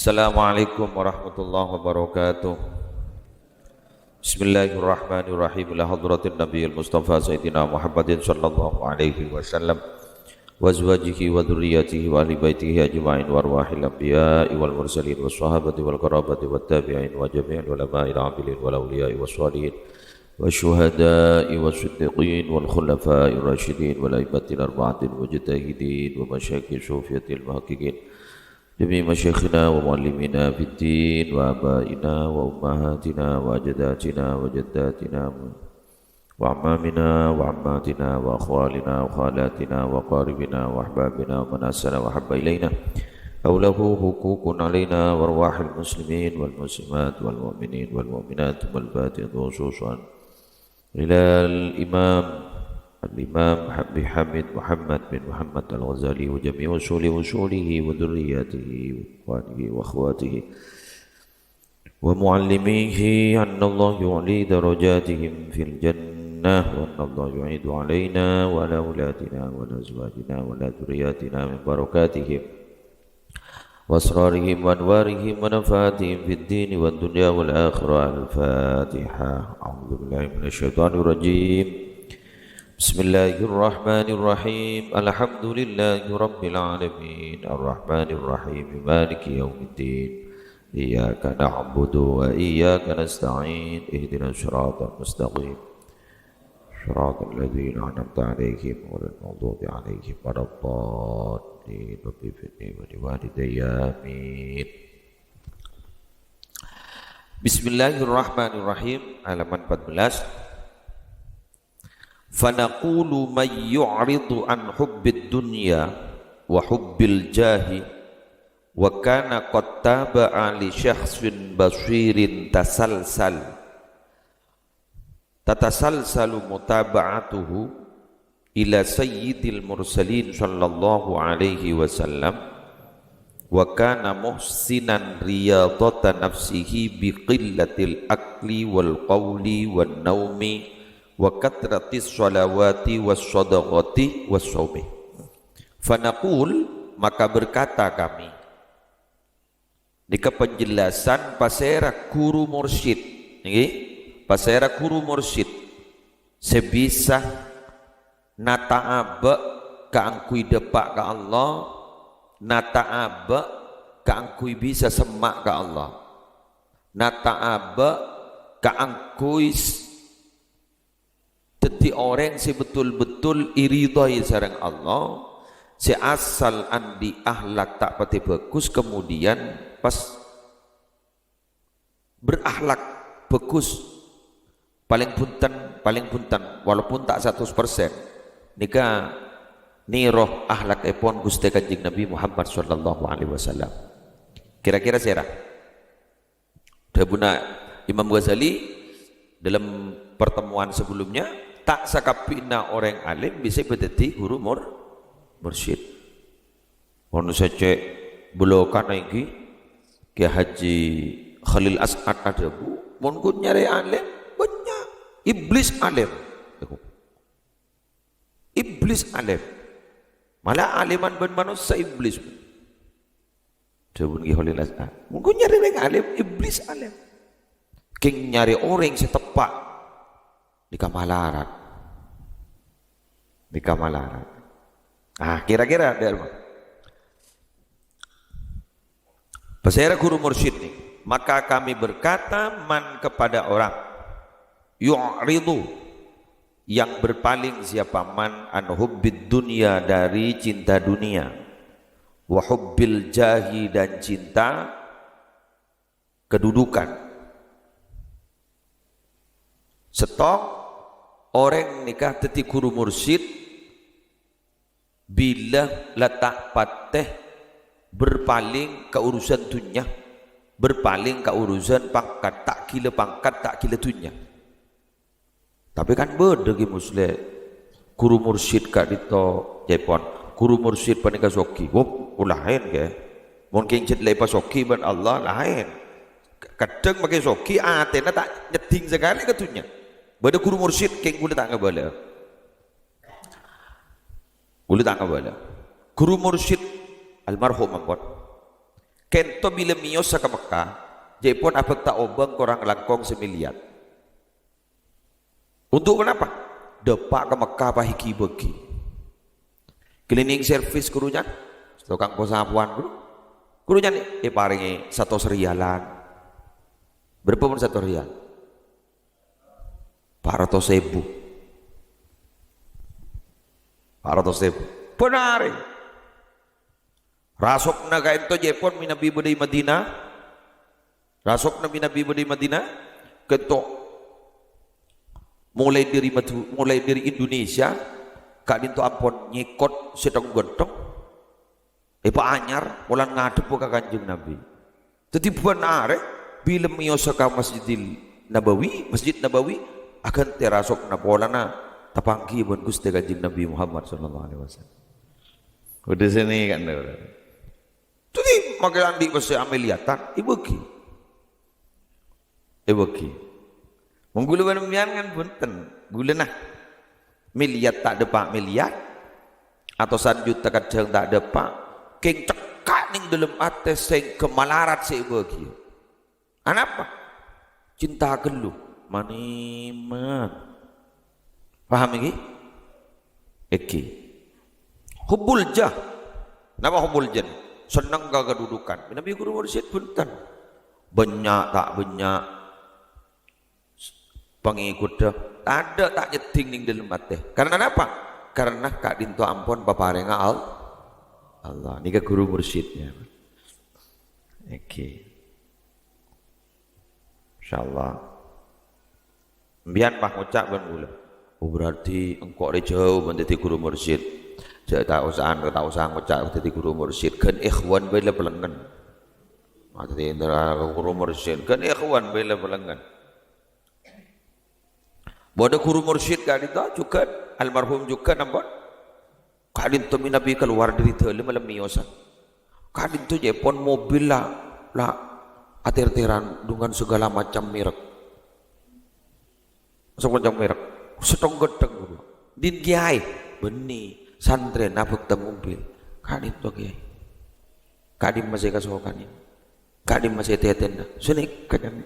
Assalamualaikum warahmatullahi wabarakatuh. Bismillahirrahmanirrahim. Ila hadratin Nabiyil Mustafa Sayyidina Muhammadin sallallahu alaihi wasallam wa azwajihi wa dhurriyyatihi wa ahli baitihi ajma'in wa arwahil anbiya'i wal mursalin was sahabati wal qarabati wat tabi'in wa jami'il ulama'il 'amilin wal awliya'i was sholihin wasyuhada'i wasiddiqin wal khulafa'ir rasyidin wal a'immatil arba'atil mujtahidin wa masyayikh sufiyatil muhaqqiqin جميع مشايخنا ومعلمنا في الدين وآبائنا وأمهاتنا وأجدادنا وجداتنا وأعمامنا وعماتنا وأخوالنا وخالاتنا وقاربنا وأحبابنا ومن أحسن وأحب إلينا أو له حقوق علينا وأرواح المسلمين والمسلمات والمؤمنين والمؤمنات والفاتحة خصوصا إلى الإمام حميد محمد بن محمد الغزالي وجميع وصوله وذرياته وإخوانه وأخواته ومعلميه أن الله يعلي درجاتهم في الجنة وأن الله يعيد علينا وعلى أولادنا وعلى أزواجنا وعلى ذرياتنا من بركاتهم وأسرارهم وأنوارهم ونفاتهم في الدين والدنيا والآخرة. الفاتحة. أعوذ بالله من الشيطان الرجيم. بسم الله الرحمن الرحيم. الحمد لله رب العالمين الرحمن الرحيم مالك يوم الدين إياك نعبد وإياك نستعين اهدنا الصراط المستقيم صراط الذين أنعمت عليهم غير المغضوب عليهم ولا الضالين رب اغفرني ولوالدي آمين. Bismillahirrahmanirrahim. Halaman 14. Fanaqulu may yu'ridu an hubbid dunya wa hubbil jahi wa kana qad taba'a li syakhsin basirin tatasalsalu mutaba'atuhu ila sayyidil mursalin sallallahu alaihi wasallam wa kana muhsinan riyadata nafsihi biqillatil akli wal qawli wan naumi wa katratis sholawati was shadaqati was shaumi. Fanaqul, maka berkata kami nika penjelasan pasera guru mursyid nggih, pasera guru mursyid sebisa nata'aba kaangkui depak ka Allah, nata'aba kaangkui bisa semak ka Allah, nata'aba kaangkui jadi orang si betul-betul iridai sareng Allah, si asal andi ahlak tak pati bagus, kemudian pas berakhlak bagus paling punten walaupun tak 100% nika niroh ahlak epon Gusti Kanjeng Nabi Muhammad sallallahu alaihi wasallam. Kira-kira sira Dabuna Imam Ghazali dalam pertemuan sebelumnya, tak sakapina orang alim bisa menjadi guru mursyid. Ono saja belokan lagi Kiai Haji Khalil As'ad ada bu, mun nyari alim banyak. Iblis alim, iblis alim, malah aliman ben manusia iblis. Coba Kiai Khalil As'ad, mun nyari orang alim, iblis alim. King nyari orang setepak di kamalaran, di kamalaran. Kira-kira pasera guru mursyid nih, maka kami berkata man kepada orang yu'ridu yang berpaling siapa man an hubbid dunya dari cinta dunia wa hubbil jahi dan cinta kedudukan. Stok orang nikah teti guru mursyid bila letak pateh berpaling ke urusan dunia, berpaling ke urusan pangkat, tak kira pangkat, tak kira dunia. Tapi kan beda ki muslim guru mursyid kak dito Jepon, guru mursyid panika soki lain ke mungkin cet lepas soki ban Allah lain kadang pakai soki atena tak nyeting sekali ke dunia. Bada guru mursyid keng gula tak ngabala, gula tak ngabala. Guru mursyid almarhum ampun kento bila mios sa Mekah jepon apa tak obang korang langkong semiliat untuk kenapa depak ke Mekah pahiki bagi cleaning service kurunya tukang posapuan kurunya paringi 100 rialan berapa pun 1 rial 400.000 benar rasok na kain to jepon minabi budai Madinah rasok na minabi budai Madinah kento mulai dari Indonesia kak dinto ampon nyikot sedang gentong pa anyar mulan ngadep ka Kanjeng Nabi jadi benar bila miyos ka Masjid Nabawi akan terasok na pola na tapangki bon Gusti Kanjeng Nabi Muhammad sallallahu alaihi wasallam udah sini kan jadi magelang di besi ameliatan ibeki menggulu banemian kan punten gula nah miliat tak depak miliat atau sanjuta kadang tak depak keng cekak ning dalam ate sing kemalarat si ibeki anapa cinta gelu maniman paham iki hubbul jah napa hubbul jah senang gak kedudukan Nabi Guru Mursyid punten banyak tak banyak pengikut dah ada tak nyeting ning dalam hati karena apa karena kak dinto ampun paparenga Allah ini ke Guru Mursyidnya insyaallah biar pak ngucap ben gula berarti engkau ada jauh menjadi Guru Mursyid tak usah ngucap jadi Guru Mursyid kan ikhwan bela pelengan jadi Guru Mursyid kan ikhwan bela pelengan bodoh Guru Mursyid kali itu juga almarhum juga nampak kali itu Nabi keluar dari dalam malam miosan kali itu jepon mobil lah atir-tiran dengan segala macam merek setong gedeng din kiai benih santren nabuk te mobil kadim to kiai kadim masih kasokan ini kadim masih teten sunik kadang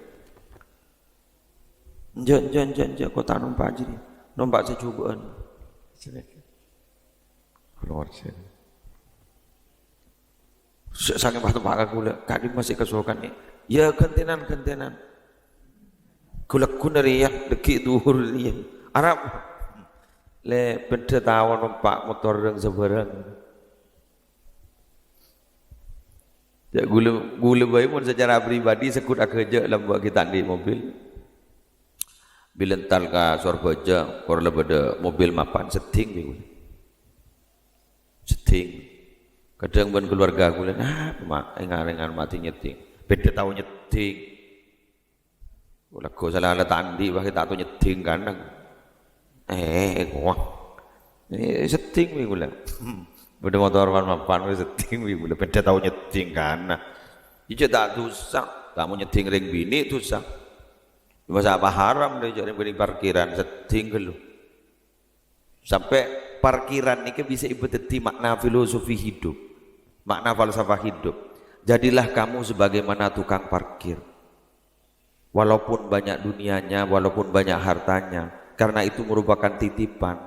jan kota numpak jadi numpak secubaan keluar sini saking batu pakak gula kadim masih kasokan ini ya kentenan kulak kunari ya deki duhur ini Arab le benda tahu numpak motor yang seberang ya gula bayi pun secara pribadi sekut kerja dalam buat kita di mobil bila entar ke Surabaya korang pada mobil mapan setting kadang ban keluarga gula engan mati nyeting beda tahu nyeting lagu salah tandi bah kita tahu nyeting kan wah ini setting wi gula beda motor mapan setting wi gula beda tahu nyeting kan ijo tak dosa kamu nyeting ring bini dosa masa apa haram deh jadi bini parkiran setting gelu sampai parkiran ini bisa ibu teti makna filosofi hidup makna falsafah hidup jadilah kamu sebagaimana tukang parkir walaupun banyak dunianya walaupun banyak hartanya karena itu merupakan titipan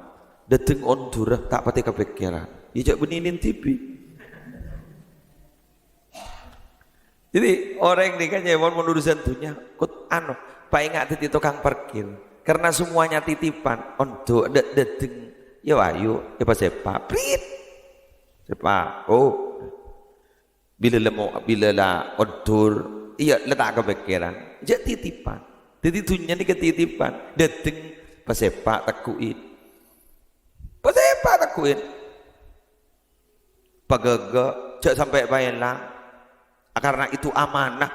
deteng on durah tak pati kepikiran ijak beninin TV jadi orang ini kan nyewon menurusan dunia kut pak ingat titi tukang parkir karena semuanya titipan on deteng ya wayu ya pas sepak prit sepak bila lah odur iya letak kepikiran ijak titipan jadi dunia ini ketitipan deteng pasepak takuin pagaga cak sampai bayalah karena itu amanah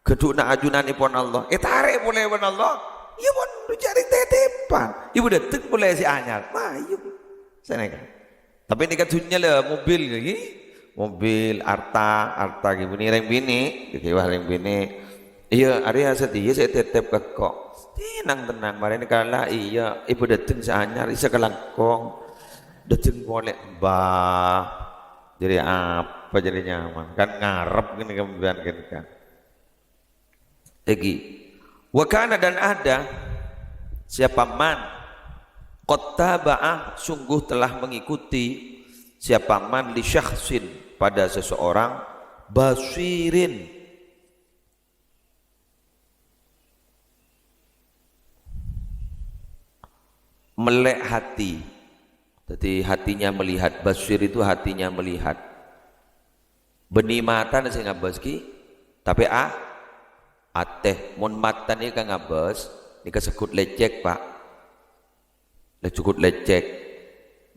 keduna ajunan ipon Allah tarik boleh ipon Allah iya pun cari titipan ibu dateng boleh si anyar ibu sana kan tapi ini kan dunia lah mobil lagi mobil arta gitu nih reng bini kewah reng bini iya area setia saya tetep kekok tenang mari ini kala iya ibu dateng seanyar isa kelangkong dateng boleh bah Jadi apa jadi nyaman? Kan ngarep gini kemudian kan. Lagi. Wakana dan ada siapa man qattaba'ah sungguh telah mengikuti siapa man li syakhsin pada seseorang basirin melek hati. Jadi hatinya melihat, basir itu hatinya melihat. Beni mata nasi ngabaski, tapi ateh mun mata ni kan ngabas, ni kesekut lecek pak, lecukut lecek.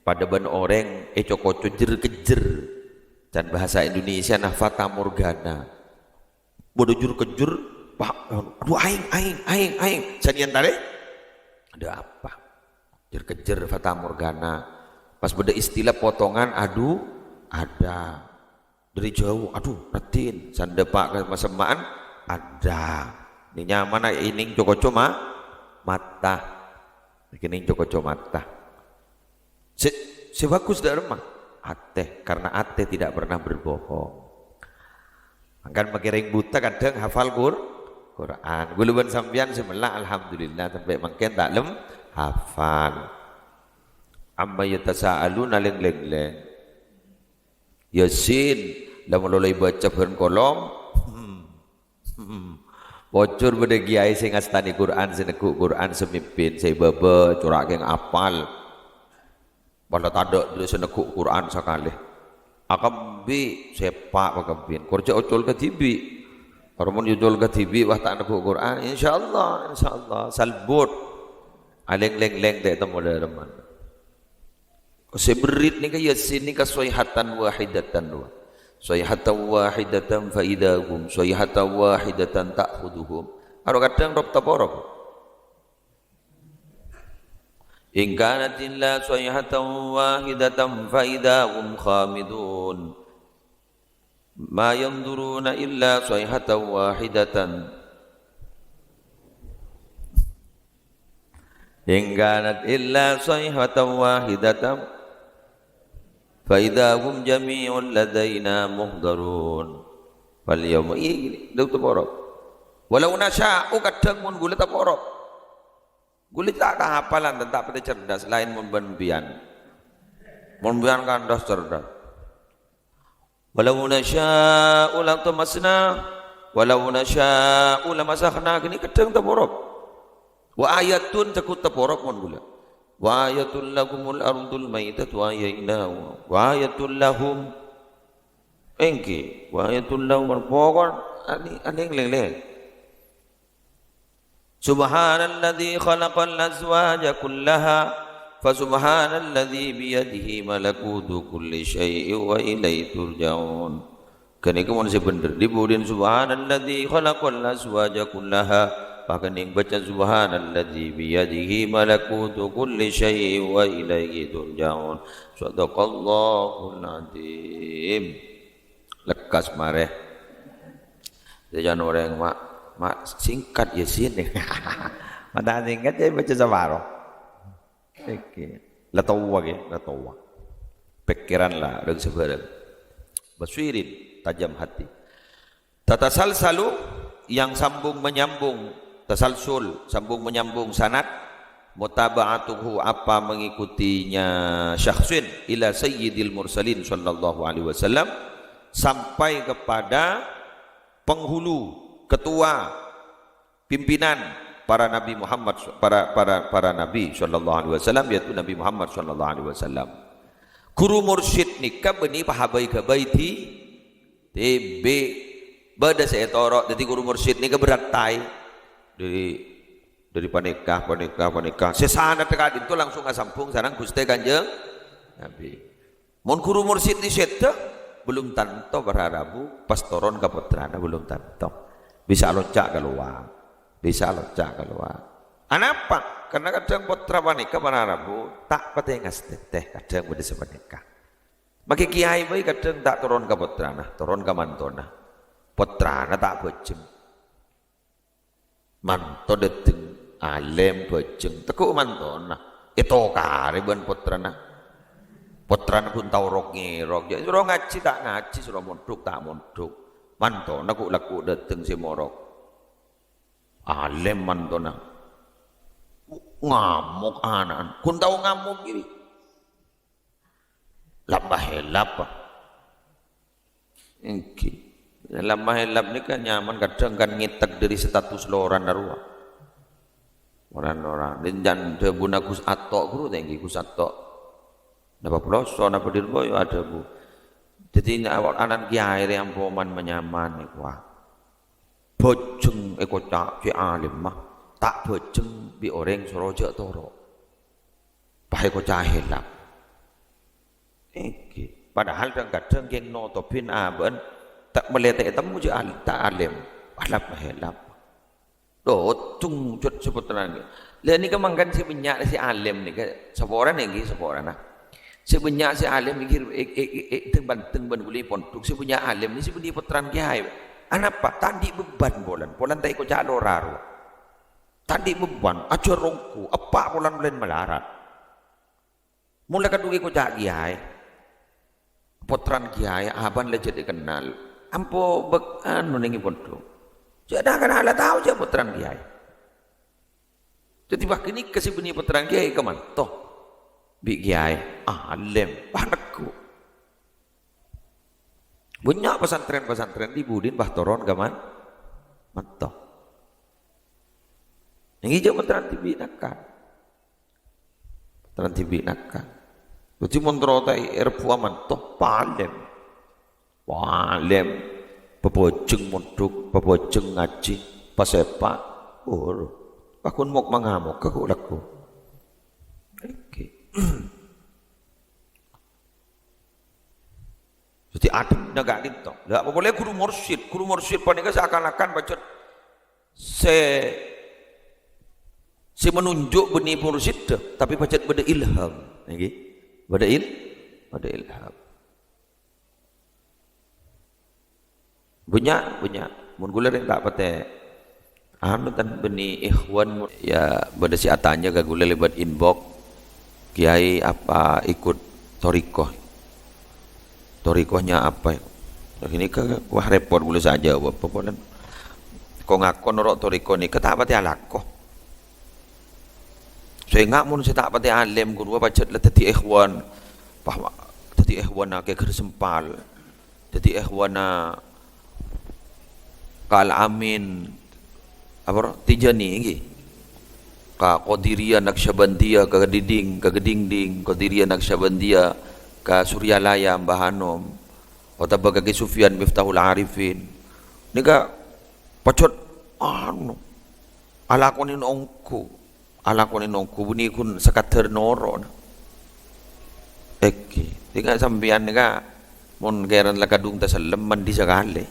Pada ben orang coko kejer dan bahasa Indonesia nah fata morgana. Bodoh jur kejur, pak, aduh aing, sanian tadi, ada apa? Jur kejer fata morgana. Pas beda istilah potongan, aduh ada. Dari jauh, aduh retin, sandepak ke masemaan ada. Ini nyaman ini coko mata. Ini coko mata. Sebagus dah remah. Ateh, karena ateh tidak pernah berbohong. Akan makiring buta kadang hafal Quran. Guluban sambian semelah alhamdulillah sampai makin tak lem hafal. Amma yatasaaluna leng. Yasin dah mulai baca Quran kolom. Bocor pada kiai sing ngastani Quran senekuk Quran semimpin saya baba corak yang apal. Pada tadak dia senekuk Quran sekali. Akambi sepak pakabin. Kerja ocol ke TV. Orang ocol ke TV wah tak nekuk Quran. Insyaallah salbut. Aleng leng tak temu teman. Seberit ni ke Yasin ni ke sayhatan wahidatan wa. Sayhatan wahidatan fa idahum sayhatan wahidatan ta'khuduhum. Aro kadang rob taporok. In kanat illa sayhatan wahidatan fa idahum khamidun. Ma yanzuruna illa sayhatan wahidatan. In kanat illa sayhatan wahidatan فَإِذَا هُمْ جَمِيعٌ لَدَيْنَا مُحْضَرُونَ فَالْيَوْمَ ini dah taporok. Walau nasya'u kadang mun gula taporok. Gula tak hafalan tetap pada cerdas lain mun benbian. Mun bian kan dah cerdas. Walau nasya'u la tamasna walau nasya'u la masakhna kini kadang taporok. Wa ayatun takut taporok mun gula. Wa ayatul lahumul ardul maitatu wa ayainahu wa ayatul lahum engki wa ayatul lahum pokon ani leng subhanalladzi khalaqal azwaja kullaha fa subhanalladzi biyadihi malakutu kulli syai'in wa ilaihi turja'un. Kan iku mun bener dibudin subhanalladzi khalaqal azwaja kullaha. Bahkan yang baca subhanalladzi biyadihi malakutu kulli syai'in wa ilaihi turja'un. Shadaqallahul azim. Lekas mareh. Jangan orang mak singkat ya sini. Mata singkat jadi baca separuh. Oke. Latawa. Pikiran lah dan sebarang. Basirin tajam hati. Tatasalsalu yang sambung menyambung. Tasalsul sambung menyambung sanad mutaba'atuhu apa mengikutinya syakhsin ila sayyidil mursalin sallallahu alaihi wasallam sampai kepada penghulu ketua pimpinan para nabi Muhammad para nabi sallallahu alaihi wasallam yaitu Nabi Muhammad sallallahu alaihi wasallam. Guru mursyid nikah beni pahabai ke baiti TB bada saya torok jadi guru mursyid nikah berantai dari panikah sesana tekad itu langsung ngasampung sareng Gusti Kanjeng Nabi. Mun guru mursyid di seta belum tanto berharabu pas toron ka putrana belum tanto bisa loncak keluar anapa karena kadang putra panikah berharabu tak patengas teteh kadang beda sepanikah maki kiai bae kadang tak toron ka putrana toron ka mantona putrana tak bejem manto deteng alem bejeng tekuk mantona itu kare ben putrana Potran pun tahu rok ngerok. Jadi suruh ngaji tak ngaji, suruh mondok tak mondok. Manto nak laku dateng si morok. Alim manto nak. Ngamuk anak. Kun tahu ngamuk gini. Lambah helap. Engki. Lambah helap ni kan nyaman kadang kan ngitek dari status loran darua. Orang-orang. Dan jangan guna kus atok guru tinggi kus atok. Napa peloso, napa dirboyo ada bu. Jadi anak kiai yang poman menyaman ni wah. Bojeng ekocak si alim mah tak bojeng bi orang soroja toro. Pakai kocak helap. Padahal kadang geng notopin aben tak melihat temu je alim tak alim. Helap helap. Doh tung cut seputan ni. Lain ni kemangkan si banyak si alim ni ke seorang ni seorang nah. Sebenarnya si alim mikir tengban boleh pondok sebenarnya alim ni sebenarnya petran kiai. Anak apa? Tadi beban bolan tak ikut jalur raru. Tadi beban ajar rongku apa bolan melarat. Mula kadung ikut kiai. Potran kiai aban le jadi kenal. Ampo bek anu nengi pondok. Jadi kan ala tahu je potran kiai. Jadi bak ini sebenarnya potran kiai ke mana? Toh bi kiai alim anakku banyak pesantren di Budin Bahtoron gaman mantap yang hijau pesantren dibinakan jadi montrotai erpu aman toh palim pepojeng mondok pepojeng ngaji pasepak akun mok mangamuk aku laku jadi adem naga itu. Tidak boleh guru mursyid panika seakan-akan baca se menunjuk benih mursyid tapi baca beda ilham, nggih. Beda ilham. Banyak. Mun gula ring tak pate. Anu tan benih ikhwan ya beda si atanya ga gula lebat inbox. Kiai apa ikut torikohnya apa ini ke wah repot boleh saja apa pun kau ngaku norok toriko ni kata apa tiada lakoh saya ngak mun saya tak pati alim guru baca lah tadi ikhwan bahwa tadi ikhwan nak kersempal tadi ikhwan nak kal amin apa tijani ini ka Qadiriyah Naqsyabandiyah ka Geding Qadiriyah Naqsyabandiyah ka Suryalaya Mbah Hanom atau bagi Sufyan Miftahul Arifin nika pacot anu alakonin ongku buni kun sakater noro tika sambian nika mon geran lakadung tasallam mandi sekali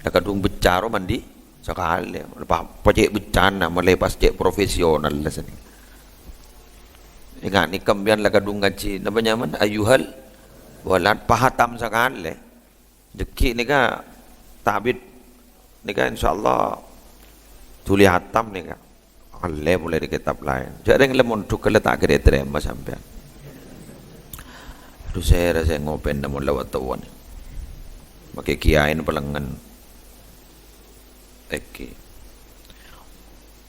lakadung becaro mandi sekali lepas pajak bencana melepas cek profesional lah sini ingat ni kambian lah kadung ngaji namanya mana ayuhal walad pahatam sekali deki ni ka tabit ni ka insyaallah tulis hatam ni ka alle boleh di kitab lain jadi yang lemon tu kalau tak kira terima sampean tu saya rasa ngopen namun lawat tawan pakai kiain pelengan.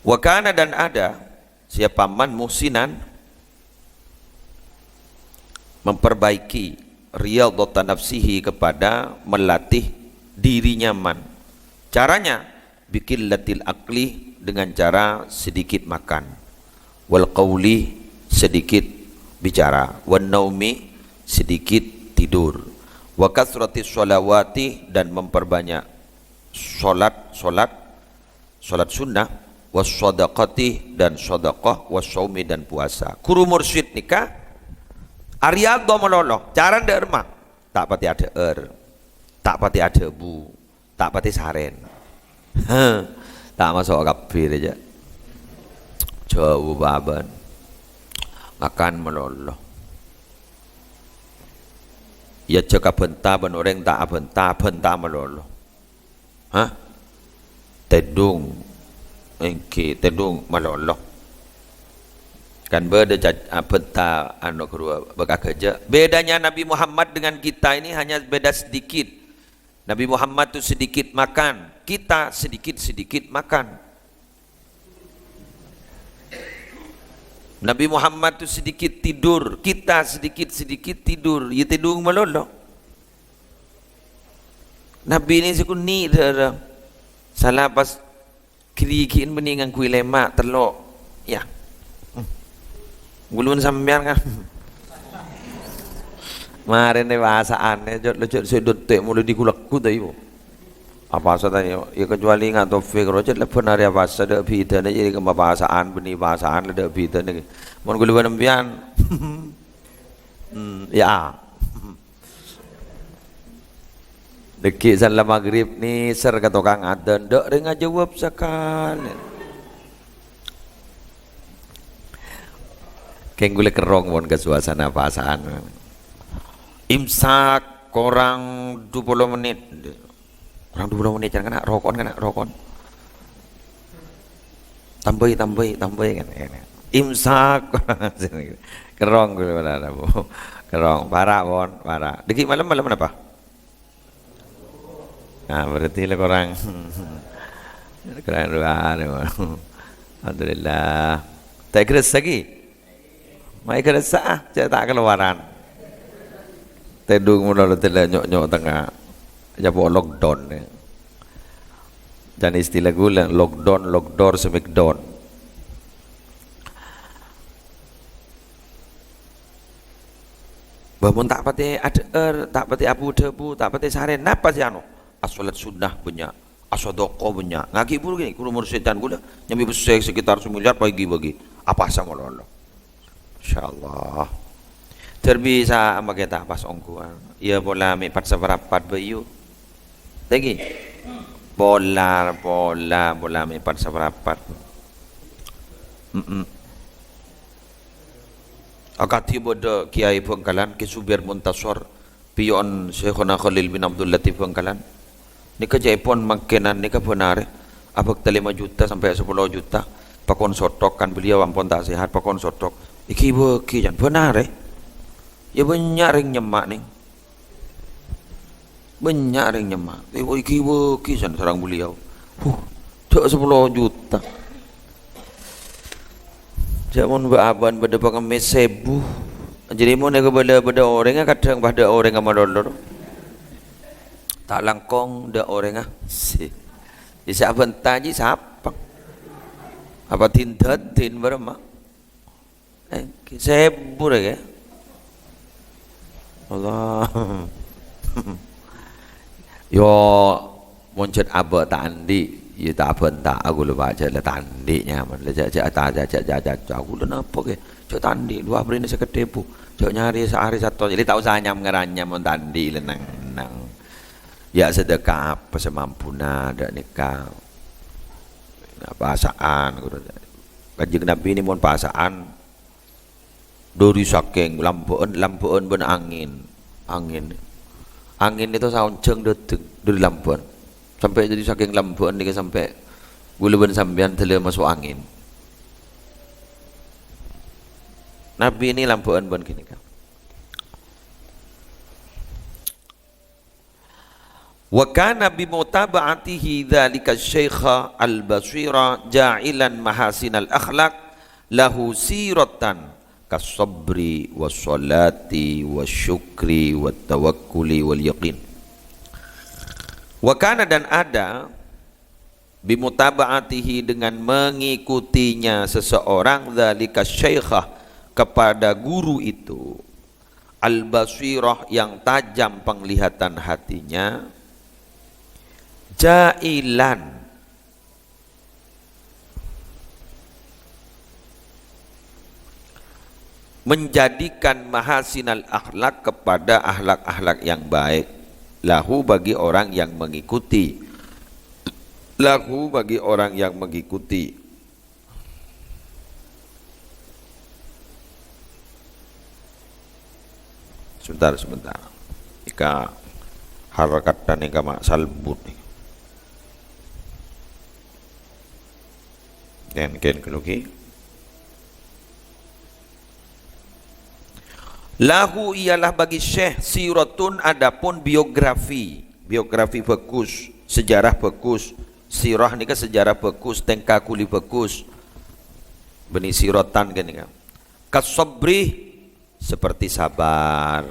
Wakana dan ada siapa man muhsinan memperbaiki riyadhatan nafsihi kepada melatih dirinya man. Caranya bikin latil akli dengan cara sedikit makan, wal qawli sedikit bicara, wan naumi sedikit tidur, wa kasratis sholawati dan memperbanyak solat sunnah, was shadaqati dan sedekah, was shaumi dan puasa. Guru mursyid nikah Ariado meloloh cara derma tak pati ada tak pati ada bu, tak pati saren tak masuk kafir aja jauh baban makan meloloh ya cakap bentah ben orang tak bentah meloloh tedung maloloh Kan beda peta anu kedua kerja. Bedanya Nabi Muhammad dengan kita ini hanya beda sedikit. Nabi Muhammad itu sedikit makan, kita sedikit-sedikit makan. Nabi Muhammad itu sedikit tidur, kita sedikit-sedikit tidur. Ya tidur melolo. Nabi ini sekuni dah. Salah pas kiri-kirin beningan kui lemak telok. Ya. Gulun sampean kan. Kemarin ni bahasaan ni jod sedut tek mulu dikulakku tu ibu. Apa asa tanya? Ya kecuali ngat topik rojet lepas hari apa asa dah bida ni jadi kemana bahasaan benih bahasaan dah bida ni. Mon gulun sampean. Ya. Dekik salam maghrib ni ser kata orang ada ndak dengar jawab sekali. Keng gule kerong mon ke suasana bahasaan. Imsak kurang 20 menit. Kurang 20 menit jangan kena rokon. Tambahi kan. Imsak kerong gule mana bu. Kerong parah bon, parah. Dekik malam apa? Nah, berarti lah kurang dua. Alhamdulillah. Tak keras lagi. Mai kerasa saya tak keluaran. Tedung mula telah nyok tengah. Jabo lockdown ni. Dan istilah gula lockdown, lockdoor, smackdown. Bangun tak pati ada tak pati abu debu, tak pati saren. Napa sih anu? Asolat sunnah banyak, asodoko banyak. Ngaki pun gini, kurang mursidan gula. Nyambi besar sekitar 1 miliar bagi. Apa sama Allah? InsyaAllah terbisa ama kita pas ongkuan ia bola mipat seperapat bayu lagi bola mipat seperapat akati bodo Kiai Bangkalan Kisubir Muntasor pion Syekhona Khalil bin Abdul Latif Bangkalan ni kejaipon makinan ni benar abak 5 juta sampai 10 juta pakon sotok kan beliau ampun tak sehat pakon sotok iki beki jan benar ya banyak ring nyemak nih banyak ring nyemak iki beki jan sarang beliau cak 10 juta jamun baaban pada pengemis sebu jadi mau nego beda orangnya kadang pada orang sama dolor tak langkong dah orangnya si bisa bentar je siapa apa tindat tin berapa sebu ya Allah yo muncul abah tak andi ya tak bentak aku lupa aja lah tandiknya man lah jajak aku lu napa ke cok tandi dua hari ini sekedepu cok nyari sehari satu jadi tak usah nyam mon tandi lenang ya sedekah apa semampuna ada nikah bahasaan Kanjeng Nabi ini mon bahasaan dari saking lampuan ben angin itu saunceng detik dari lampuan sampai jadi saking lampuan dia sampai gula ben sampean tele masuk angin. Nabi ini lampuan ben gini kan. Wa kana bi mutaba'atihi dzalika syaikha al-basira ja'ilan mahasinal akhlaq lahu siratan kasabri wassalati wasyukri wattawakkuli wal yaqin. Wa kana dan ada bimutaba'atihi dengan mengikutinya seseorang dzalika syaikhah kepada guru itu al-basirah yang tajam penglihatan hatinya jailan menjadikan mahasinal akhlak kepada akhlak-akhlak yang baik lahu bagi orang yang mengikuti sebentar ika harakat dan ika mak salbut ken keluki Lahu ialah bagi Syekh siratun, adapun biografi bagus, sejarah bagus. Sirah ni kan sejarah bagus, tengka kuli bagus. Beni siratan kan ni kan. Kasabri seperti sabar.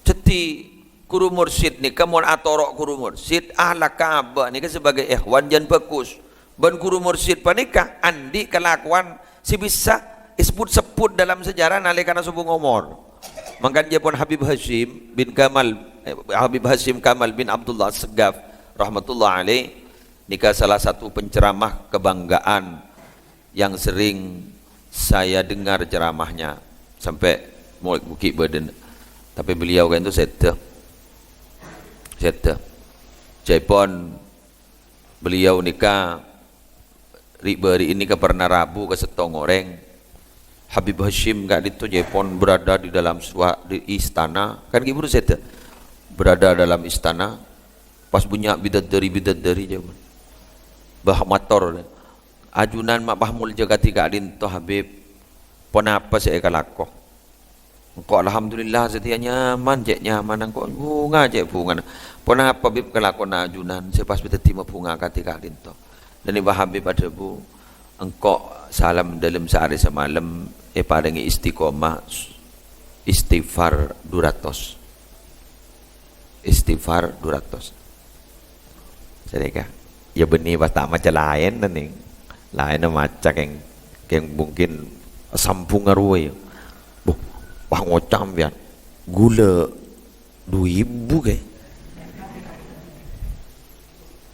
Jadi guru mursyid ni kan mun atorok guru mursyid ahla Ka'bah ni kan sebagai ikhwan jan bagus. Ben guru mursyid panika andi kelakuan si bisa sebut dalam sejarah nalikana subuh ngomor. Maka dia pun Habib Hashim Kamal bin Abdullah Segaf rahmatullah alaih nikah salah satu penceramah kebanggaan yang sering saya dengar ceramahnya sampai mau bukit badan. Tapi beliau kan itu seta Jaipon beliau nikah ribari ini ke pernah Rabu ke setong orang. Habib Hashim gak itu Jaipon berada di dalam di istana kan ibu seta berada dalam istana pas bunyi bidadari Jaipon bah motor ajunan mak bahmul jagati gak adin to Habib pon apa saya kalako kok alhamdulillah setia nyaman kok bunga pon apa Habib kalako na ajunan saya pas bidati bunga kati gak adin to dan ibu Habib ada bu engkau salam dalam sehari semalam padangi istiqomah istighfar 200 sedekah ya benih basta macam lain nih lain macam yang mungkin sampung ngaruh wah ngocam biar gula 2.000 kayak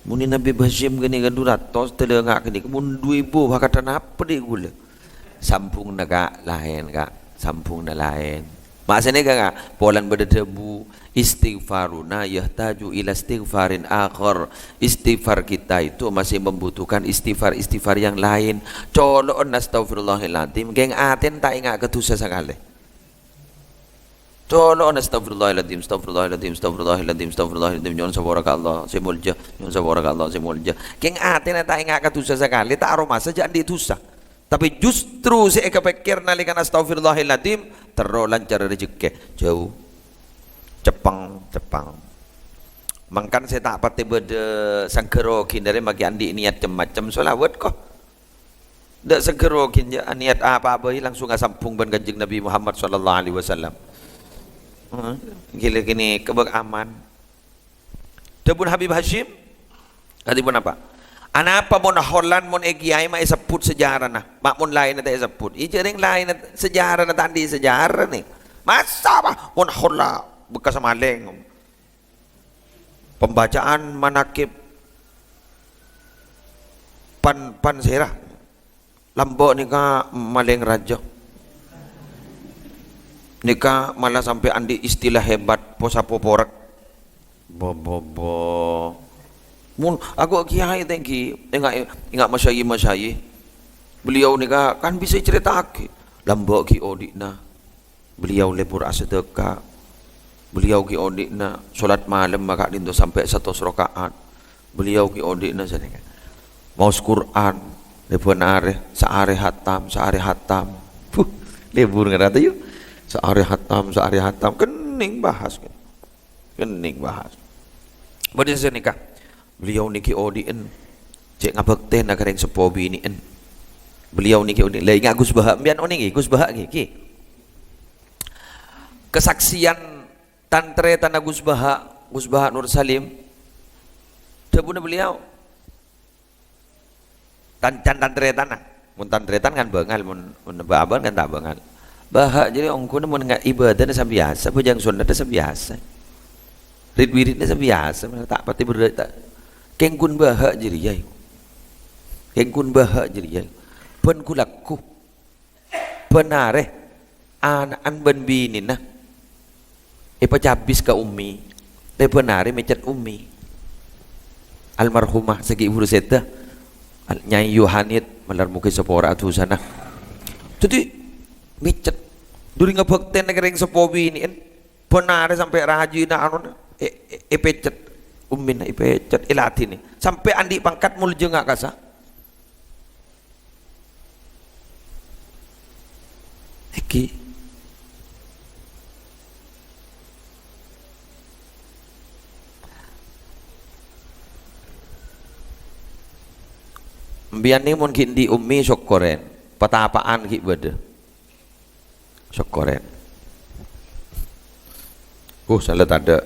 muni Nabi Hashim gini kan 200 telengak gini kemun 2.000 bakatan apa deh gula sampung na lain sampung na lain maksudnya kak polan berdebu istighfaruna yahtaju ila istighfarin akhar istighfar kita itu masih membutuhkan istighfar yang lain colon astagfirullahaladzim geng aten tak ingat ketusa sekali colon astagfirullahaladzim nyon sabarakallah semulja geng aten tak ingat ketusa sekali tak aroma saja di tusa. Tapi justru saya kepikir nalikan astagfirullahaladzim terus lancar rezeki jauh Jepang mangkan saya tak pati beda sangkerokin dari bagi andi niat macam solawat kok dak sangkerokin ya niat apa langsung sampung ban kanjeng Nabi Muhammad sallallahu alaihi wasallam gila gini kebak aman debun Habib Hashim tadi pun apa anapa mon Holland mon egiai ma sebut sejarah nah mak mon lain tak sebut ijering lain sejarah na tadi sejarah nih masa apa mon Holland bekas maleng pembacaan manakib pan serah lambok nikah maleng raja nikah malah sampai andi istilah hebat posapoporak bobo mun aku kiai tengki ingat masyayi beliau ni kan bisa cerita ke lambok ki odikna beliau lebur asedeka beliau ki odikna solat malam maka dinto sampai 100 rakaat beliau ki odikna sadeka mau Quran lebur are saare hatam lebur ngarata yuk saare hatam kening bahas bade senikah beliau niki odien cek ngabekten agar yang sepobi ini beliau niki odien lah ingat Gus Bahak bian oning Gus Bahak ki kesaksian tantre tanah Gus Bahak Nur Salim debuna beliau tantre tanah mun tantre tan kan bengal mun baban kan tak bengal Bahak jadi ongko mun ngat ibadah sa biasa bujang sunat sa biasa rid-wirid sa biasa tak pati berda kengkun Bahak jadi pen kulaku penare anak ben bini nah pacabis ka ummi penare mecat ummi almarhumah segi ibu seta Nyai Yohanit malar mungkin sepora atu sana jadi mecat duri ngebekten negara yang sepobi ini penare sampai raji na anu pecat ummin ipecat ilati ni sampai andi pangkat mulje ngak kasa Sambian ni mun kindi ummi syukuren, patapaan ki beda. Syukuren. Salah tak ada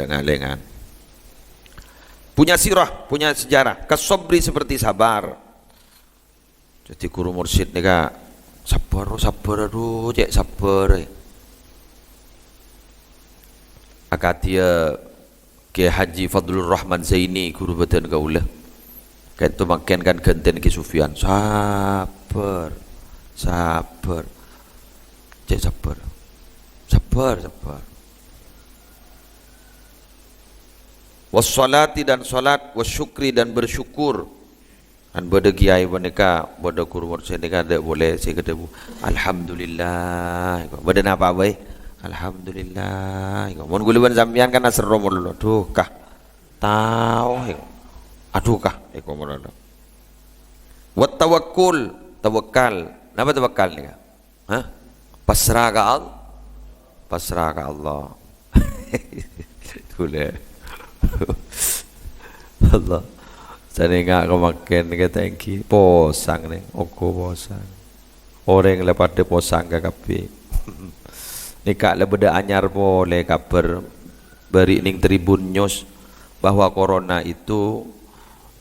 ngalengan. Punya sirah, punya sejarah. Kasobri seperti sabar. Jadi guru mursyid ni kak, sabar aduh, cek sabar. Akatia Kiai Haji Fadlur Rahman Zaini guru badan kaulah. Kan tu makan kan genten Ki Sufyan. Sabar. Cek sabar. Wassalati dan salat, wasyukri dan bersyukur. Dan bada kiai boneka, bada guru mursyid ni ada boleh saya kata alhamdulillah. Bada apa bae? Alhamdulillah. Mun guluban sampean kan asro mulu. Duh kah. Tahu. Aduh kah. Mulu. Wat tawakkal. Napa tawakkal ni? Hah? Pasrah ke Allah. Pasrah ke Allah. Boleh. Allah. Saya ingat kau makan kata engki posang ni. Oko posang. Orang lepas tu posang ke kapi. Nikah lebeda anyar boleh kabar beri ning Tribun News bahwa corona itu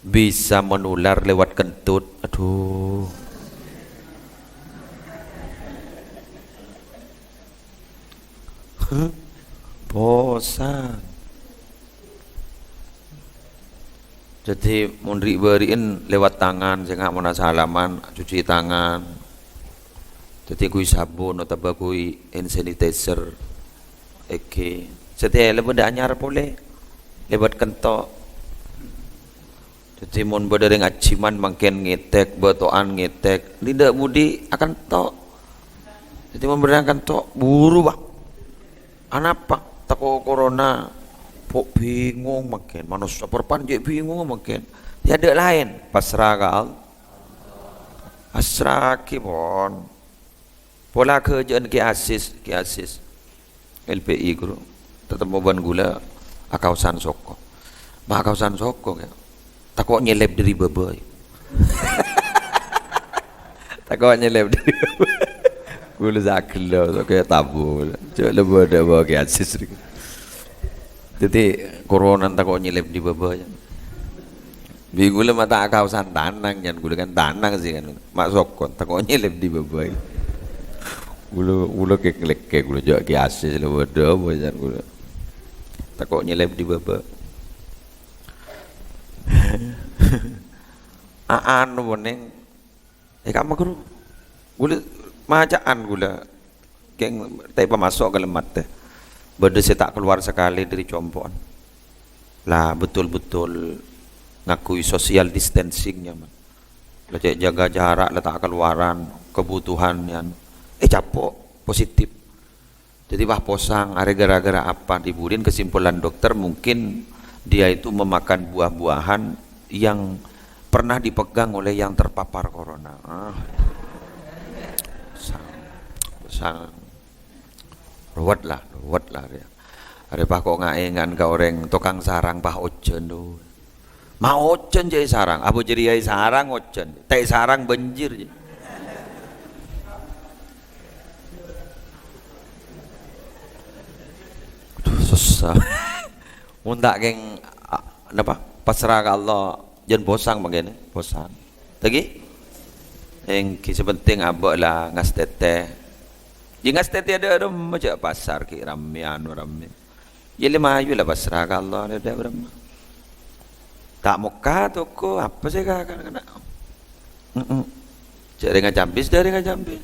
bisa menular lewat kentut. Aduh. Posang. Jadi mundri beriin lewat tangan, jangan mana salaman, cuci tangan. Jadi kui sabun atau kui hand sanitizer. Oke. Setiap lebih anyar boleh lewat kentok. Jadi mun berdering aciman makin ngetek, betoan ngetek, tidak budi akan tok. Jadi mun berdering akan tok buru bang. Anapa tako corona? Pok bingung makin, manusia perpanjang bingung makin. Tiada lain pasrah ke Allah. Pasrah ki pon. Pola kerjaan ki asis LPI guru. Tetap moban gula akausan soko. Bah akausan soko ya. Takut nyelep dari babai. Takut nyelep dari babai. Gula zaklo so kayak tabu. Cak lebih ada bawa ki asis. Jadi corona takut nyelip di bawah. Bigula mata akausan tanang kan, gula kan tanang sih kan. Mak sokon takut nyelip di bawah. Gula kek gula jauh ke asis lebih ada macam gula. Takut nyelip di bawah. Aan boneng. Kamu guru. Gula macaan gula. Keng tapi masuk ke lemat teh. Benda saya tak keluar sekali dari compoan. Lah betul-betul ngakui social distancingnya man. Lah jaga jarak, lah tak keluaran, kebutuhan yang capok positif. Jadi bah posang, are gara-gara apa diburin kesimpulan dokter mungkin dia itu memakan buah-buahan yang pernah dipegang oleh yang terpapar corona. Sang ruwet lah dia. Ada pak kok ngaengan ke orang tukang sarang pak ojen tu. Mau ojen jadi sarang, apa jadi ai sarang ojen, teh sarang banjir je. Susah. Mundak geng apa? Pasrah ke Allah, jangan bosang begini, bosang. Lagi? Yang sepenting abak lah ngas teteh. Jangan setiap ada macam pasar ki ramian ramai. Jadi maju lah pasrah kalau ada berapa. Tak muka toko apa sih kan? Jadi nggak campis dari nggak campis.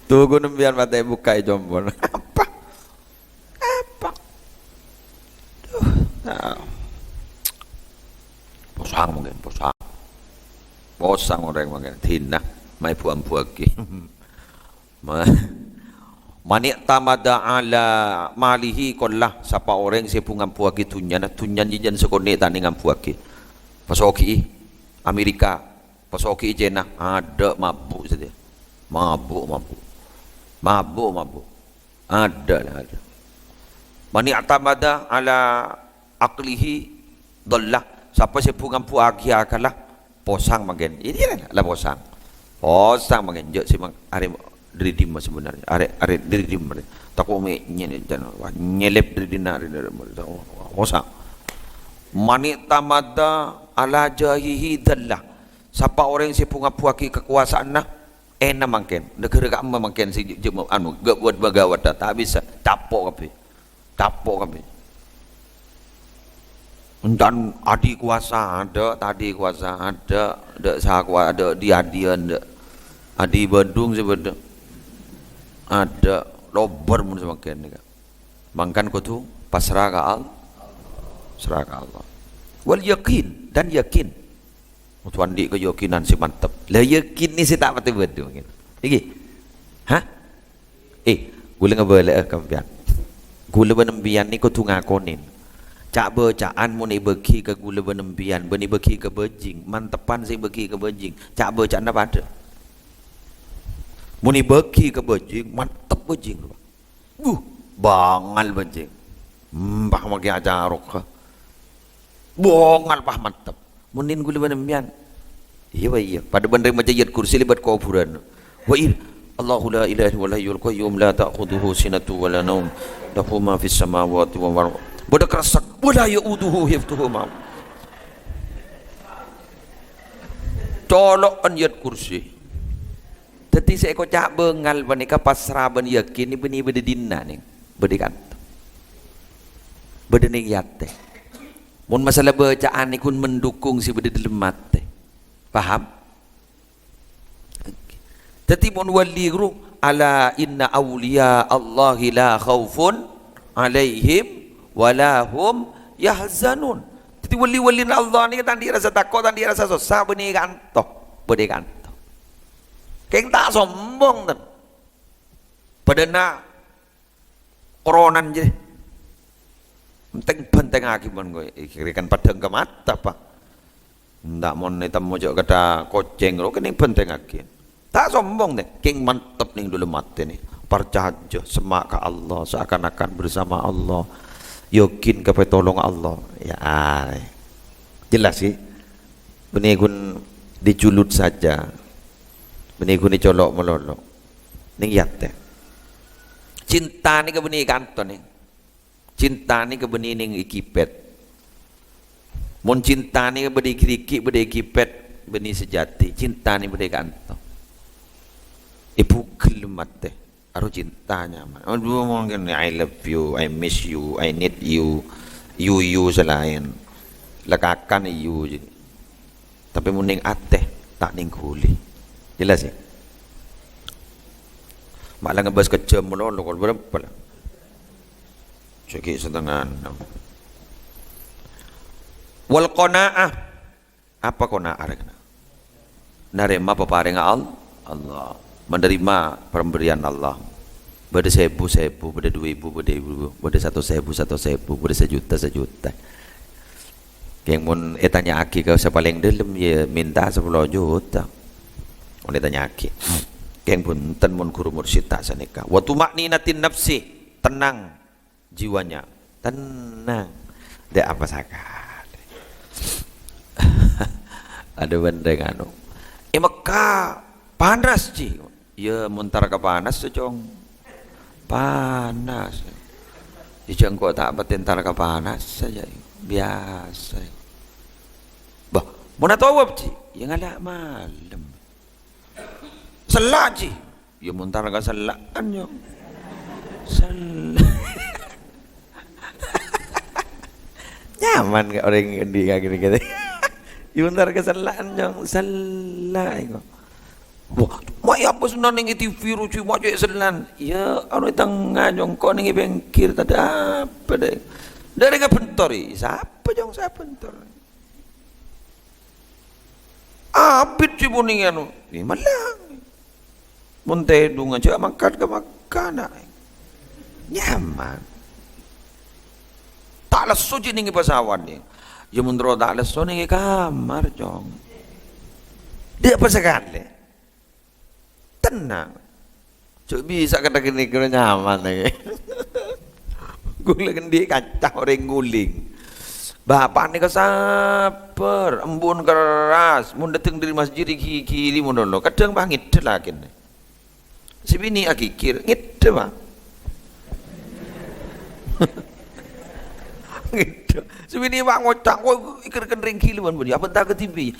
Tunggu nembian mata buka jombon. Apa? Posang mungkin posang. Posang orang makan tina mai puan-puan ki. Manik tamada ala malihi kollah siapa orang si pungan puaki tunyan jijan sekone tani ngam puaki. Pasoki Amerika, pasoki China ada mabuk saja. Mabuk. Ada lah ada. Mani atamada ala aklihi dollah. Siapa sepu ngampu agi akalah posang magen. Ini lah posang. Posang magen. Jok si mang are diridim sebenarnya. Are diridim. Takut me nyelep diridim are posang. Mani tamada ala jahihi dollah. Siapa orang yang sepu ngampu agi kekuasaan nah enak magen. Negara kamu magen si anu buat bagawat tak bisa. Tapok kami. Dan adik kuasa ada, tadi kuasa ada sakwa ada di adian ada, di Bandung sebenarnya ada lobar mun semakin ni. Mangkan ko tu pasrah ka Allah. Wal yakin dan yakin. Tuan di keyakinan si mantap. Lah yakin ni si tak pati betul mungkin. Iki. Hah? Gula ngabele kampian. Gula benembian ni ko tu ngakonin. Cak bacaan muni beki ke gula benembian, beni beki ke bejing, mantepan sing beki ke bejing. Cak bacaan apa ada? Muni beki ke bejing, mantep bejing. Bangal bejing. Mbah magi ajarok. Bongal pah mantep. Munin gula benembian. Iya. Pada benda macam ayat kursi libat kuburan. Wa Allahu la ilaha illa huwal qayyum la ta'khudhuhu sinatun wa la nawm. Lahu ma fis samawati wa ma bodoh kerasak, bodoh ya uduhu hiftuhu mam. Tolok anjat kursi. Tetapi saya kocak bengal panika pasrah ben yakin ni beni bededina ni, bedikan. Bedeni yate. Mun masalah bacaan ni kun mendukung si bededelemat teh. Paham? Tetapi mun wali guru ala inna awliya Allahi la khaufun alaihim walahum yahzanun. Jadi wali-wali Allah ni tadi rasa takut, tadi rasa susah, beni kantoh. Keng tak sombong kan. Pada nak koronan je. Penting akibat gue. Kirikan padang ke mata pak. Ndak mau nitam mojok kata koceng lo, kening penting akibat. Tak sombong deh. Keng mantap nih dulu mati nih. Percaya semak ke Allah, seakan-akan bersama Allah. Yakin kepada tolong Allah ya jelas sih benigun diculut saja benigun dicolok melolok ning yatte cinta ni ke beni kanton ni cinta ni ke beni ning ikipet mun cinta ni ke beni kriki beni ikipet beni sejati cinta ni beni kanton ibu kelimat teh aru cintanya mungkin I love you, I miss you, I need you, you selain lekakan you jadi. Tapi muning ateh tak ning kuli jelas ya malah ngebahas kejam melolo kalau berapa lah sikit setengah 6 wal qanaah apa qanaah narema peparing Allah menerima pemberian Allah. Beda 1000, beda 2000, beda 1.000, beda sejuta. Yang mun tanya aki kau paling dalam ya minta 10 juta. Mun tanya aki. Yang pun ten mun guru mursyid tak sanika. Wa tumakninatin nafsi, tenang jiwanya. Tenang. Dia apa sakit. Ada benda anu. Maka panas ji. Ya muntar ke panas secong panas ijang kok tak betentar ke panas saja biasa bah mau tahu apa ji yang ada malam selak ji ya muntar ke selakan yo nyaman ke orang di kayak gini ya muntar ke selakan yo selak kok wah, mak apa senang ning TV ruci mak cek selan. Ya, anu tengah jong kau ning bengkir tadi apa deh. Dari ke bentori, siapa jong saya bentor. Abid si buning anu, ni malang. Munte dungan cek makan ke makan. Nyaman. Tak lesu je ning pasawan ni. Ya mundro tak lesu ning kamar jong. Dia apa sekali? Tenang. Cuk bisa kata gini kira nyaman lagi. Gula kendi kacau orang guling. Bapak ni kesaper, embun keras, mun datang dari masjid kiri mun dono, kadang bangit lah kene. Si bini akikir, ngit bah. Gitu. Si bini bang ngocak, ikir kendring kiri mun apa tak ke TV.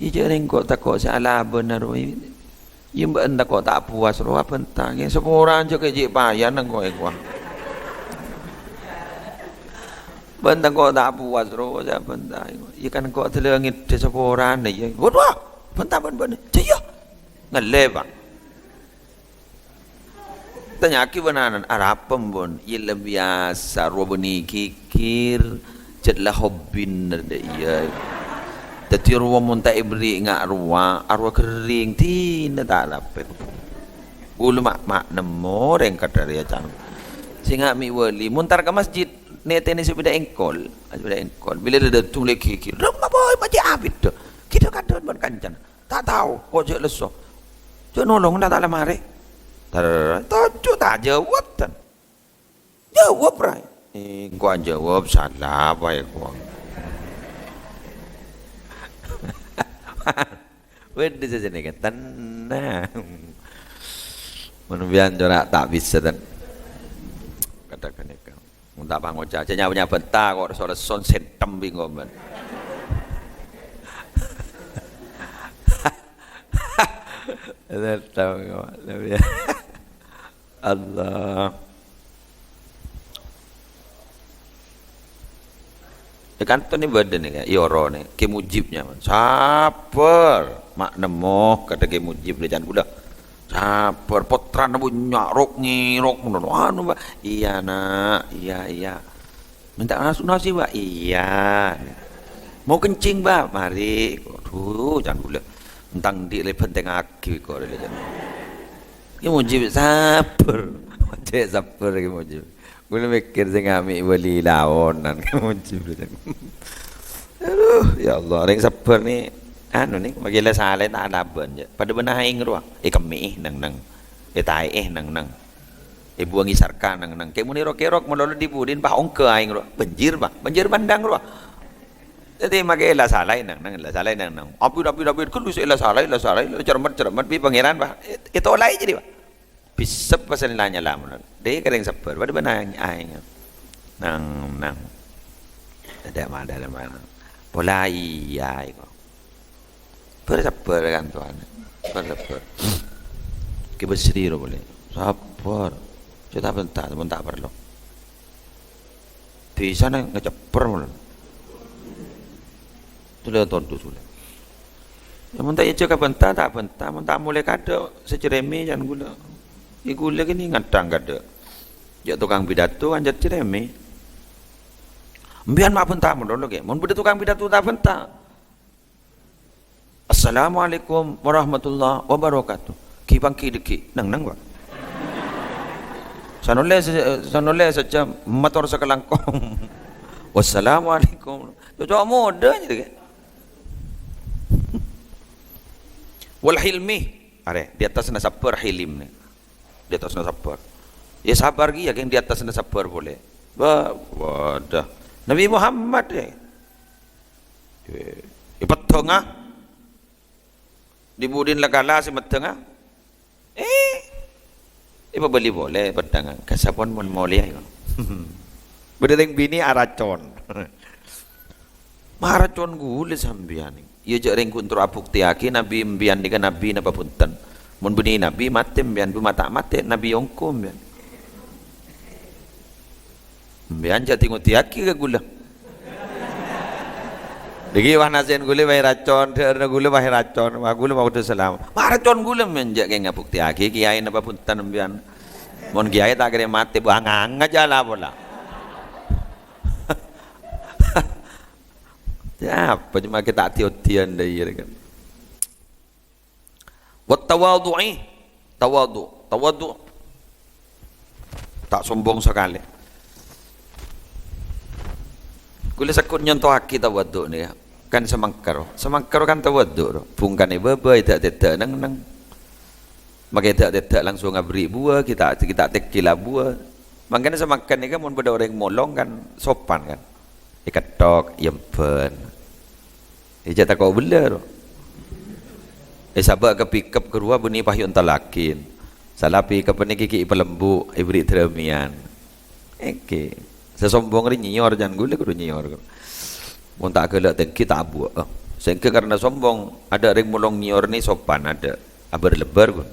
Jarang kok tak kok salah benar. Ia mbak entah kok tak puas roh apa entah. Seorang je kejik payah nang kau ekor. Bentang kau tak puas roh siapa entah. Ia kan kau terlengit di seorang ni. Waduh, bentang bentang. Caya, ngelebak. Tanya aki benaran Arab pembon. Ia lebih biasa roh beni kikir. Jadilah hobbin ada ia. Tapi ruang muntah ibri ngak ruang arwah kering tina tak dapat. Ulu mak nemo rengkat dari acang. Singa mi wali muntar ke masjid nete ni sepeda engkol, bila dia datang lagi kiri, rumah boy macam abid tu. Kita kata buat kancan, tak tahu, kau je leso. Cuk nolong dah tak lama re. Tujuh tak jawab tan. Jawab rai. Kau jawab salah baik kau. Wede saja ni kan tenang. Menubian jorak tak bisa dan katakan ni kan. Muntah pangoca, cenya punya bentar kok soal son sentem bingung man. Tahu lebih. Allah. Kan tu ni badan ni kan, ioro ni, kemujibnya man. Saper, mak nemo kata kemujib le jangan gula. Saper potran bu nyarok ngirok ngono. Anu ba, iya nak, iya. Minta nasi ba, iya. Mau kencing ba, mari. Aduh, jangan gula. Mentang di le penting aki kok le jangan. Kemujib saper, macam saper kemujib. Gula mikir saya ngami wali laonan kemujib le jangan. Aduh, ya Allah, orang saper ni anu ni magilah salah tak ada ben je pada benah ing ruang kami nang tai nang buangi sarka nang ke muni rok melolo dibudin bah ongke aing ruang banjir bandang ruang jadi magilah salah nang salah nang api kun bisa salah cermat bi pangeran bah itu olai jadi bah bisa pasal nanya lah mun deh kadang saper pada benah aing nang ada mana pola iya iko bersabar kan Tuhan, bersabar. Kita bersedia boleh, sabar. Kita bentar, tak perlu. Bisa nak ngecaper mula. Tu le tontu tu le. Yang mentah ia cakap bentar, tak bentar. Mentah mulai kada secereme jangan gula. Gula ni ngatang kada. Dia tukang pidato anjat cereme. Biar mak bentar mula lagi. Mun benda tukang pidato tak bentar. Assalamualaikum warahmatullahi wabarakatuh. Kipang kidiki nang ba. Sanole saja motor sekelangkong. Wassalamualaikum. Tu muda je ke. Wal hilmi. Are di atas na sabar hilim ni. Di atas na sabar. Ya sabar gi ya di atas na sabar boleh. Wadah. Nabi Muhammad ipatong dibudin lagala si matanga ipa beli boleh pedang kasapon mon mulia bedeng bini aracon maracon gule sambian iya jareng kuntur abukti aki nabi mbian diga nabi napa punten mon beni nabi mate mbian bu mata mate nabi ongko mbian jati nguti aki ke gula lagi wah nasen gule wah racon, terna gule wah racon, wah gule mau terselam. Racon gule menjak ke ngabukti aki kiai napa punten mbian. Mon kiai tak kira mati buang aja lah bola. Apa cuma kita tiot-tian dah ya kan. Wat tawadu. Tak sombong sekali. Gule sakut nyontoh aki tawadu ni kan semangkar kan tawadu bungkan ni beba tidak nang maka tidak langsung ngabri buah kita tekila buah Makanya semakan ni kan mun beda orang molong kan sopan kan. Ikatok yempen. Ija tak kau bela tu. Sabar ke pick up kedua bunyi pahyun talakin. Salah pick up ni kiki pelembu ibri termian. Eke. Sesombong ri nyior jan gule kudu nyior. Mun tak kelak tengki tak abu. Sehingga karena sombong ada ring molong nyior ni sopan ada. Aber lebar pun.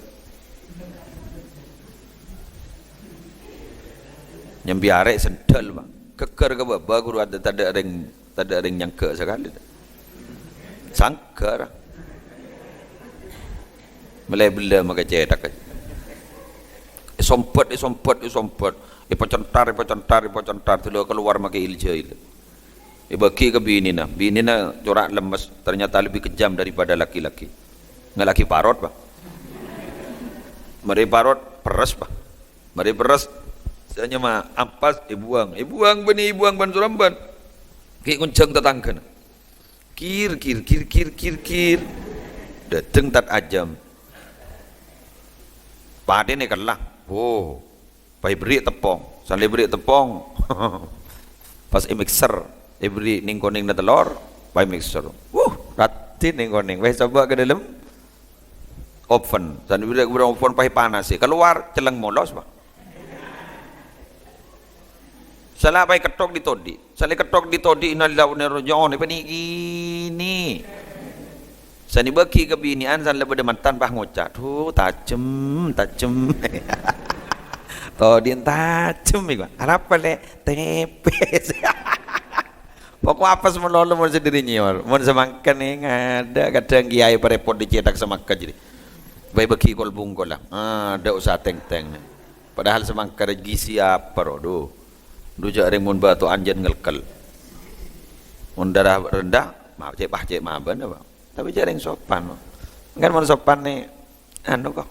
Nyambi arek sendal bang. Keker ke baba guru ada tak ada ring nyangka sekali. Sangkar. Mulai bela maka cedak. Sompet. Ipacantar tu keluar maka ilja itu. Bagi ke bini na corak lemes ternyata lebih kejam daripada laki-laki. Nggak laki parot pak. Mari parot peres pak. Mari peres. Saya mah ampas ibuang ban suramban. Ki kuncang tetangga. Kir. Dateng tat ajam. Pade ni kalah. Oh. Pai beri tepong. Salih beri tepong. Pas mixer, beri ning na telur, pai mixer. Ratin ning. Weh coba ke dalam oven. Salih beri oven pai panas. Keluar celeng molos, Pak. Salah pai ketok di todi. Salih ketok di todi innalillahi wa inna ilaihi raji'un. Apa ni gini? Sani bagi kebinian san lebih mantan bah ngocak. Tuh tajem. Todin tajem iku. Harap le tepes. Pokok apa melolo mun sendiri nyior. Mun semangkan ni ada kadang kiai perepot dicetak semangka jadi. Baik bagi kol bungkol lah. Ada usah teng-teng. Padahal semangka regi siapa rodo. Dujak ring mun batu anjen ngelkel. Mun darah rendah, maaf cek maaban apa. Tapi jaring sopan. Kan mun sopan ni anu kok.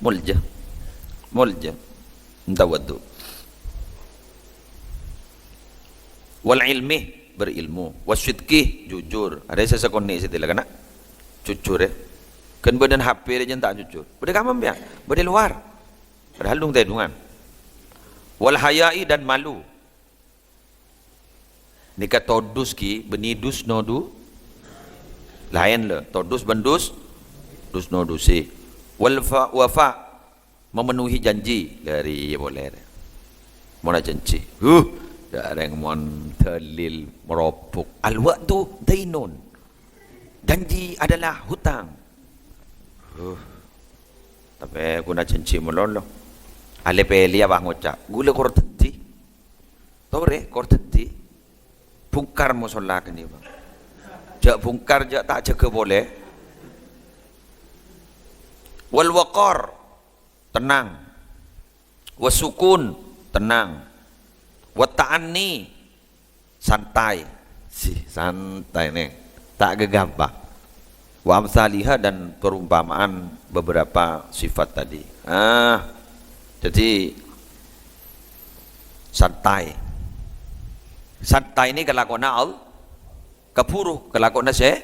Mulja. Entawadu. Wal ilmi berilmu, wasidqi jujur. Ada sesekon ni istilah kana. Jujur ya. Kan badan HP dia tak jujur. Bade kamam ya, bade luar. Padahal dung tedungan. Wal hayai dan malu. Nika todus ki benidus nodu lain le todus bendus dus nodusi. Wal wafa memenuhi janji dari boleh. Mana janji? Dareng mon telil meropok. Al waqtu dainun. Janji adalah hutang. Tapi guna janji melolo. Ale peli abah ngocak. Gula kor teti. Tore kor teti. Bungkar mo solat ni bang. Jak bungkar jak tak jaga boleh. Wal waqar tenang. Wasukun tenang. Wa ta'anni santai. Santai nih. Tak gegabah. Wa amsalihah dan perumpamaan beberapa sifat tadi. Jadi santai. Santai ini kelakuan Allah. Kepuru kelakuan saya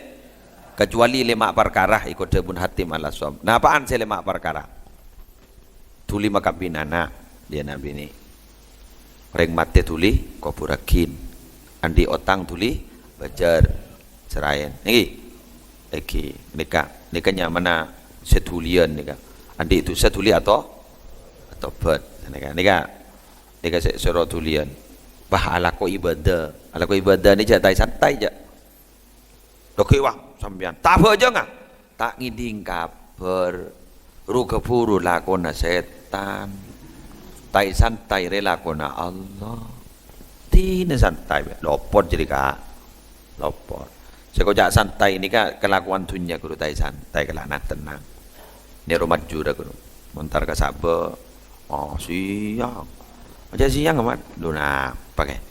kecuali 5 perkara ikut Ibnu Hatim al-Asam. Nah, apaan saya 5 perkara? Tuli makabinana dia nabi ini. Reng mate tuli kopurakin. Andi otang tuli bajar serayan. Iki nikahnya mana setulian nikah. Andi itu setuli atau bet. Nikah sesuatu tulian. Bah alako ibadah ni jatai santai je. Dokei wah sampean. Tak apa aja ngah. Tak ngiding kabar. Ruga puru lakona setan. Tai santai relakona Allah. Tina santai. Lopot jadi kak. Lopot. Sekojak santai ni kak kelakuan dunia guru tai santai kelana tenang. Ni rumah jura guru. Montar ke sabar. Oh siang. Macam siang amat. Duna pakai.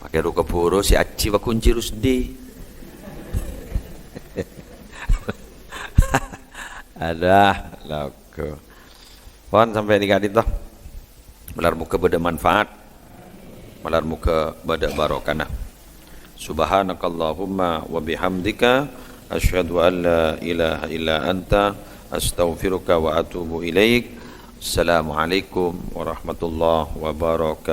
Pakai ruga puru si aci wa kunci rusdi. Ada laku. Pohon sampai 3 hadis toh. Melar muka beda manfaat. Melar muka beda barokah. Subhanakallahumma wa bihamdika asyhadu an la ilaha illa anta astaghfiruka wa atubu ilaik. Assalamualaikum warahmatullahi wabarakatuh.